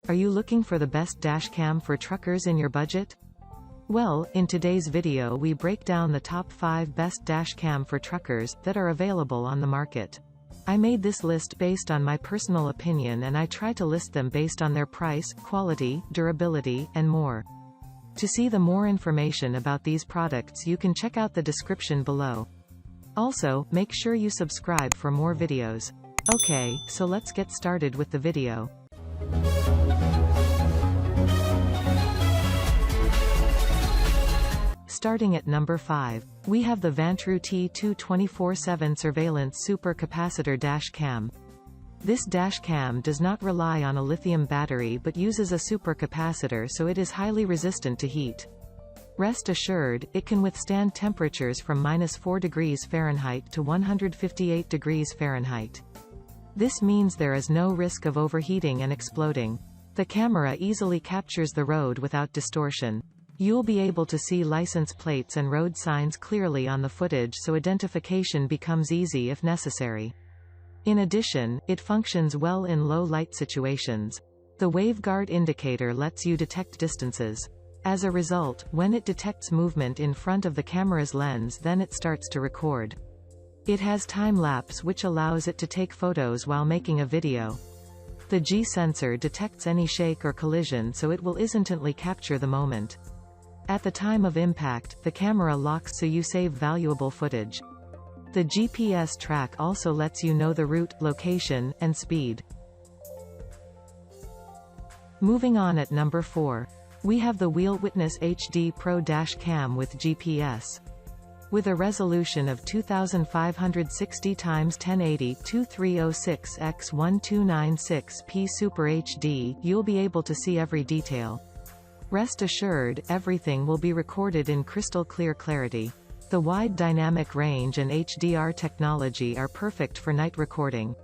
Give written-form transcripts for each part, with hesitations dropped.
Are you looking for the best dashcam for truckers in your budget? Well, in today's video we break down the top 5 best dashcam for truckers that are available on the market. I made this list based on my personal opinion, and I try to list them based on their price, quality, durability, and more. To see the more information about these products, you can check out the description below. Also, make sure you subscribe for more videos. Okay, so let's get started with the video. Starting at number 5, we have the Vantrue T2 24/7 Surveillance Super Capacitor Dash Cam. This dash cam does not rely on a lithium battery but uses a supercapacitor, so it is highly resistant to heat. Rest assured, it can withstand temperatures from -4 degrees Fahrenheit to 158 degrees Fahrenheit. This means there is no risk of overheating and exploding. The camera easily captures the road without distortion. You'll be able to see license plates and road signs clearly on the footage, so identification becomes easy if necessary. In addition, it functions well in low light situations. The waveguard indicator lets you detect distances. As a result, when it detects movement in front of the camera's lens, then it starts to record. It has time-lapse, which allows it to take photos while making a video. The G sensor detects any shake or collision, so it will instantly capture the moment. At the time of impact, the camera locks so you save valuable footage. The GPS track also lets you know the route, location, and speed. Moving on at number 4. We have the WheelWitness HD Pro Dash Cam with GPS. With a resolution of 2560 x 1080 2306 x 1296p Super HD, you'll be able to see every detail. Rest assured, everything will be recorded in crystal clear clarity. The wide dynamic range and HDR technology are perfect for night recording.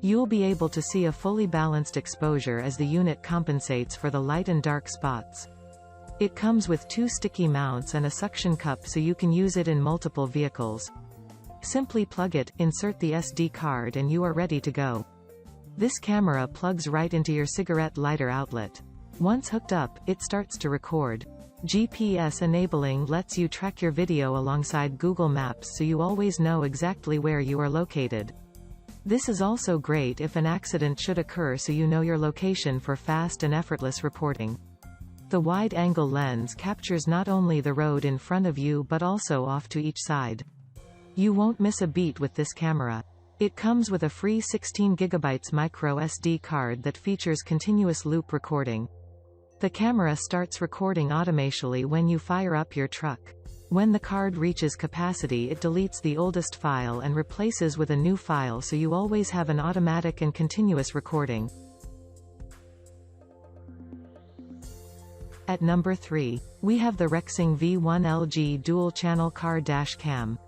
You'll be able to see a fully balanced exposure as the unit compensates for the light and dark spots. It comes with 2 sticky mounts and a suction cup, so you can use it in multiple vehicles. Simply plug it, insert the SD card, and you are ready to go. This camera plugs right into your cigarette lighter outlet. Once hooked up, it starts to record. GPS enabling lets you track your video alongside Google Maps, so you always know exactly where you are located. This is also great if an accident should occur, so you know your location for fast and effortless reporting. The wide-angle lens captures not only the road in front of you but also off to each side. You won't miss a beat with this camera. It comes with a free 16 GB micro SD card that features continuous loop recording. The camera starts recording automatically when you fire up your truck. When the card reaches capacity, it deletes the oldest file and replaces with a new file, so you always have an automatic and continuous recording. At number 3, we have the Rexing V1 LG Dual-Channel Car Dash Cam.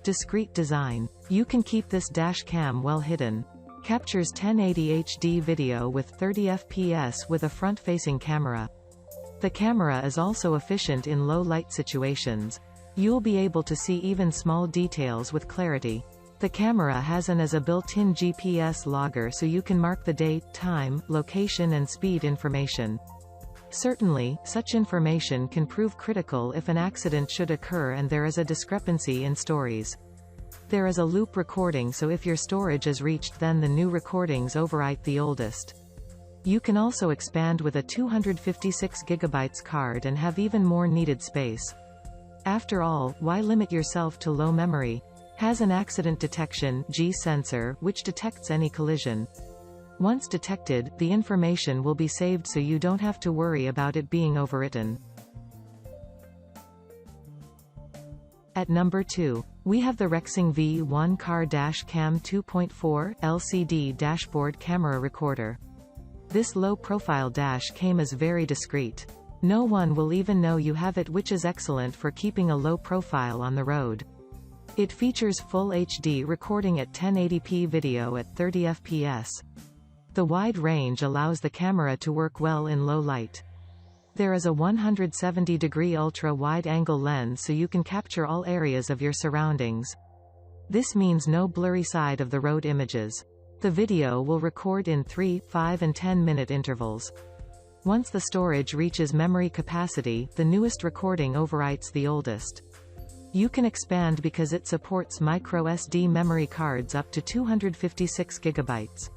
Discreet design. You can keep this dash cam well hidden. Captures 1080 HD video with 30 FPS with a front-facing camera. The camera is also efficient in low-light situations. You'll be able to see even small details with clarity. The camera has a built-in GPS logger, so you can mark the date, time, location, and speed information. Certainly, such information can prove critical if an accident should occur and there is a discrepancy in stories. There is a loop recording, so if your storage is reached, then the new recordings overwrite the oldest. You can also expand with a 256 GB card and have even more needed space. After all, why limit yourself to low memory? Has an accident detection G sensor, which detects any collision. Once detected, the information will be saved, so you don't have to worry about it being overwritten. At number 2, we have the Rexing V1 Car Dash Cam 2.4 LCD Dashboard Camera Recorder. This low-profile dash cam is very discreet. No one will even know you have it, which is excellent for keeping a low profile on the road. It features full HD recording at 1080p video at 30 FPS. The wide range allows the camera to work well in low light. There is a 170-degree ultra-wide-angle lens, so you can capture all areas of your surroundings. This means no blurry side of the road images. The video will record in 3, 5 and 10-minute intervals. Once the storage reaches memory capacity, the newest recording overwrites the oldest. You can expand because it supports micro SD memory cards up to 256 GB.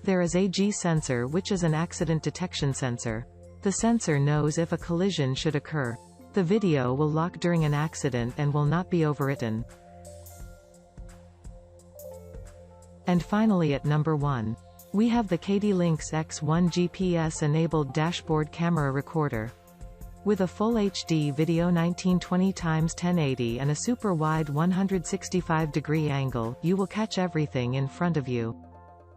There is a G sensor, which is an accident detection sensor. The sensor knows if a collision should occur. The video will lock during an accident and will not be overwritten. And finally, at number 1, we have the KDLINKS X1 GPS-enabled dashboard camera recorder. With a full HD video 1920x1080 and a super wide 165-degree angle, you will catch everything in front of you.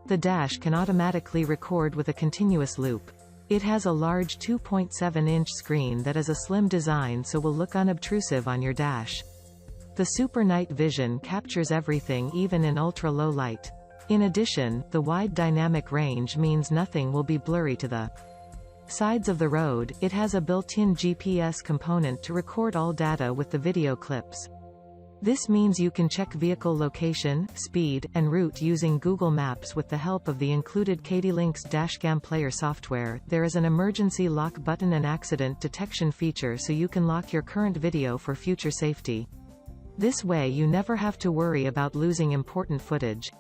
The dash can automatically record with a continuous loop. It has a large 2.7-inch screen that is a slim design, so will look unobtrusive on your dash. The super night vision captures everything, even in ultra-low light. In addition, the wide dynamic range means nothing will be blurry to the sides of the road. It has a built-in GPS component to record all data with the video clips. This means you can check vehicle location, speed, and route using Google Maps with the help of the included KDLINKS Dashcam Player software. There is an emergency lock button and accident detection feature, so you can lock your current video for future safety. This way you never have to worry about losing important footage.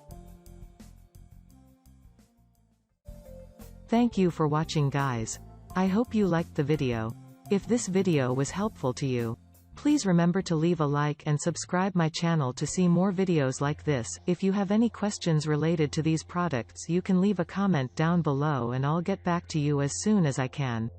Thank you for watching, guys. I hope you liked the video. If this video was helpful to you, please remember to leave a like and subscribe my channel to see more videos like this. If you have any questions related to these products, you can leave a comment down below and I'll get back to you as soon as I can.